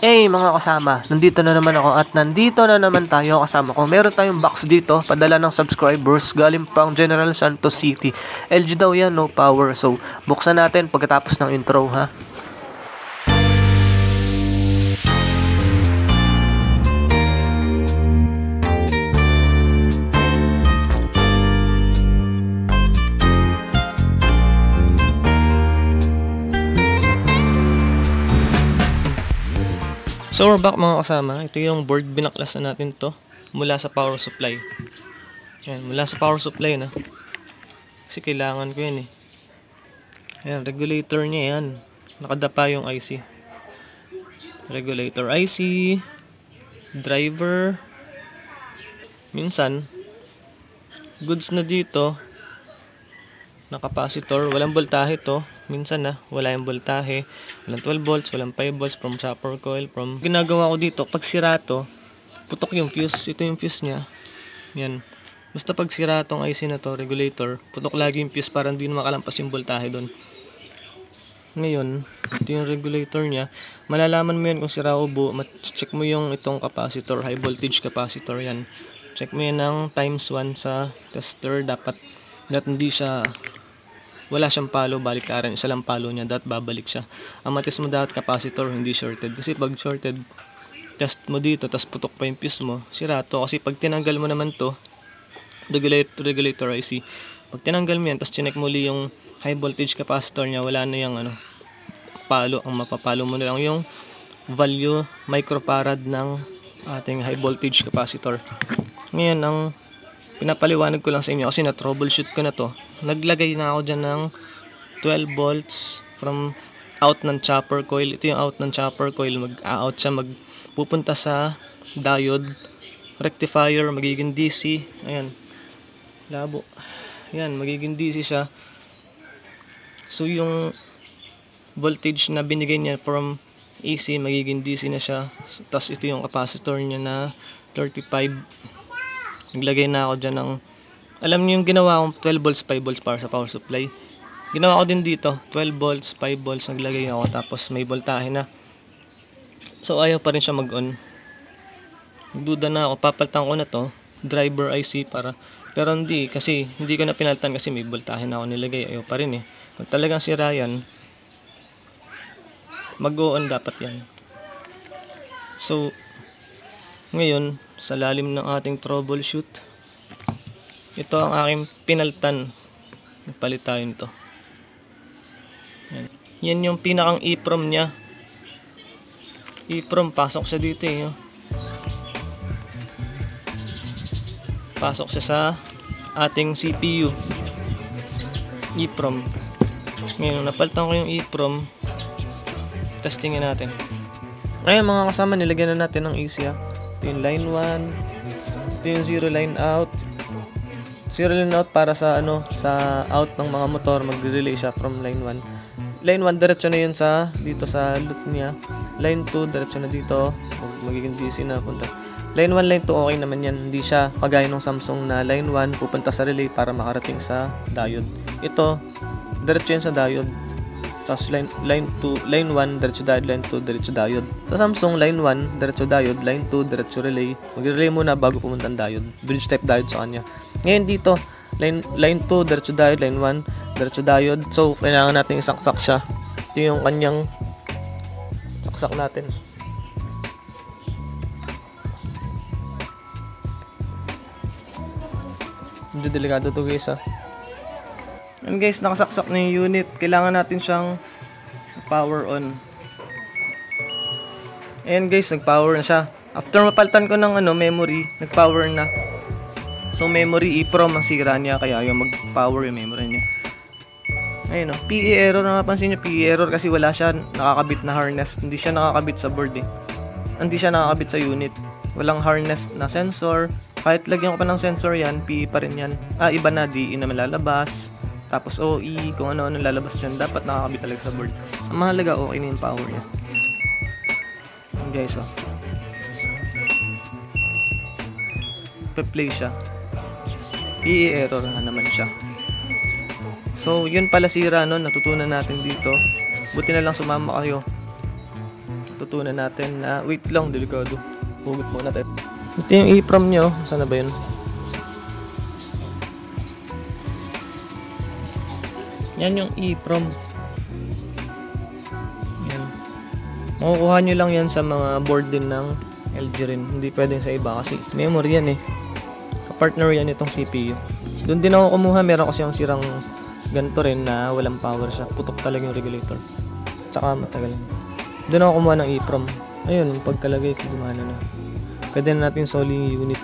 Mga kasama, nandito na naman ako at nandito na naman tayo kasama ko. Meron tayong box dito, padala ng subscribers, galing pang General Santos City. LG daw yan, no power. So, buksan natin pagkatapos ng intro, ha. So we're back mga kasama. Ito yung board, binaklas na natin to mula sa power supply. Yan, mula sa power supply na. Kasi kailangan ko yan eh. Ayan, regulator niya yan. Nakadapa yung IC. Regulator IC, driver. Minsan, goods na dito. Na capacitor, walang voltahe to. Minsan wala yung voltahe, walang 12 volts, walang 5 volts from chopper coil. Ginagawa ko dito, pag sira to, putok yung fuse. Ito yung fuse nya. Yan. Basta pag sira tong IC na to, regulator, putok lagi yung fuse para hindi na makalampas yung voltahe doon. Ngayon, ito yung regulator nya. Malalaman mo yan kung sira o buo. Check mo yung itong capacitor, high voltage capacitor yan. Check mo yan ng times 1 sa tester. Dapat hindi siya, wala siyang palo, baliktaran, isa lang palo niya, babalik siya. Ang matest mo dapat capacitor, hindi shorted. Kasi pag shorted, test mo dito, tas putok pa yung fuse mo, sira to. Kasi pag tinanggal mo naman to, regulator IC, pag tinanggal mo yan, tas chinek mo li yung high voltage capacitor niya, wala na yung palo. Ang mapapalo mo na lang yung value microfarad ng ating high voltage capacitor. Ngayon, ang pinapaliwanag ko lang sa inyo kasi na-troubleshoot ko na to. Naglagay na ako dyan ng 12 volts from out ng chopper coil. Ito yung out ng chopper coil. Mag-out siya, pupunta sa diode. Rectifier, magiging DC. Ayan. Labo. Ayan, magiging DC siya. So, yung voltage na binigay niya from AC, magiging DC na siya. Tapos, ito yung capacitor niya na 35. Naglagay na ako dyan ng, alam niyo yung ginawa kong 12 volts, 5 volts para sa power supply. Ginawa ko din dito, 12 volts, 5 volts, naglagay ako, tapos may voltahe na. So ayaw pa rin siya mag-on. Nagduda na ako, papalitan ko na to, driver IC para, pero hindi, kasi hindi ko na pinalitan kasi may voltahe na ako nilagay, ayaw pa rin eh. Kung talagang sira yan, mag-on dapat yan. So, ngayon, sa lalim ng ating troubleshoot, ito ang aking pinalitan. Nagpalit tayo nito. Yan yung pinakang EEPROM nya. EEPROM, pasok siya dito eh. Pasok siya sa ating CPU. EEPROM. Ngayon, napalitan ko yung EEPROM. Testingin natin. Ngayon mga kasama, nilagyan na natin ng AC ha. Ito yung line 1. Ito yung zero line out. Zero line out para sa sa out ng mga motor, magre-relay siya from line 1. Line 1 diretso na yun sa dito sa loop niya. Line 2 diretso na dito, magiging DC na punta. Line 1, line 2 okay naman yan. Hindi siya kagaya ng Samsung na line 1 pupunta sa relay para makarating sa diode. Ito diretso yan sa diode. Tapos line 2, line 1, diretso diode, line 2, diretso diode. Sa Samsung, line 1, diretso diode, line 2, diretso relay. Mag-relay muna bago pumunta ang diode. Bridge type diode sa kanya. Ngayon dito, line 2, diretso diode, line 1, diretso diode. So, kailangan natin isaksak siya. Ito yung kanyang saksak natin. Medyo delikado to guys ha. And guys, nakasaksak na yung unit. Kailangan natin siyang power on. Ayan guys, nag-power na siya. After mapalitan ko ng memory, nag-power na. So memory EEPROM ang sira niya, kaya ayaw mag-power yung memory niya. Ayun PE error, napapansin niyo, PE error kasi wala siya nakakabit na harness. Hindi siya nakakabit sa board eh. Hindi siya nakakabit sa unit. Walang harness na sensor. Kahit lagyan ko pa ng sensor yan, PE pa rin yan. Iba na, DE na malalabas. Tapos OE, kung ano-ano lalabas dyan, dapat nakakabit talaga sa board. Ang mahalaga, okay na yung power niya. Ayan guys, pe-play siya. PE error na naman siya. So, yun pala sira nun, natutunan natin dito. Buti na lang sumama kayo. matututunan natin na, wait lang, delikado. Hugot muna tayo. Ito yung EEPROM nyo. Saan na ba yun? Yan yung EEPROM. Yan. Makukuha nyo lang yan sa mga board din ng LG rin. Hindi pwedeng sa iba kasi memory yan eh. Kapartner yan itong CPU. Doon din ako kumuha. Meron kasi yung sirang ganito rin na walang power siya. Putok talaga yung regulator. Tsaka matagal. Doon ako kumuha ng EEPROM. Ayun, pagkalagay ko gumana na. Pwede na natin solid unit.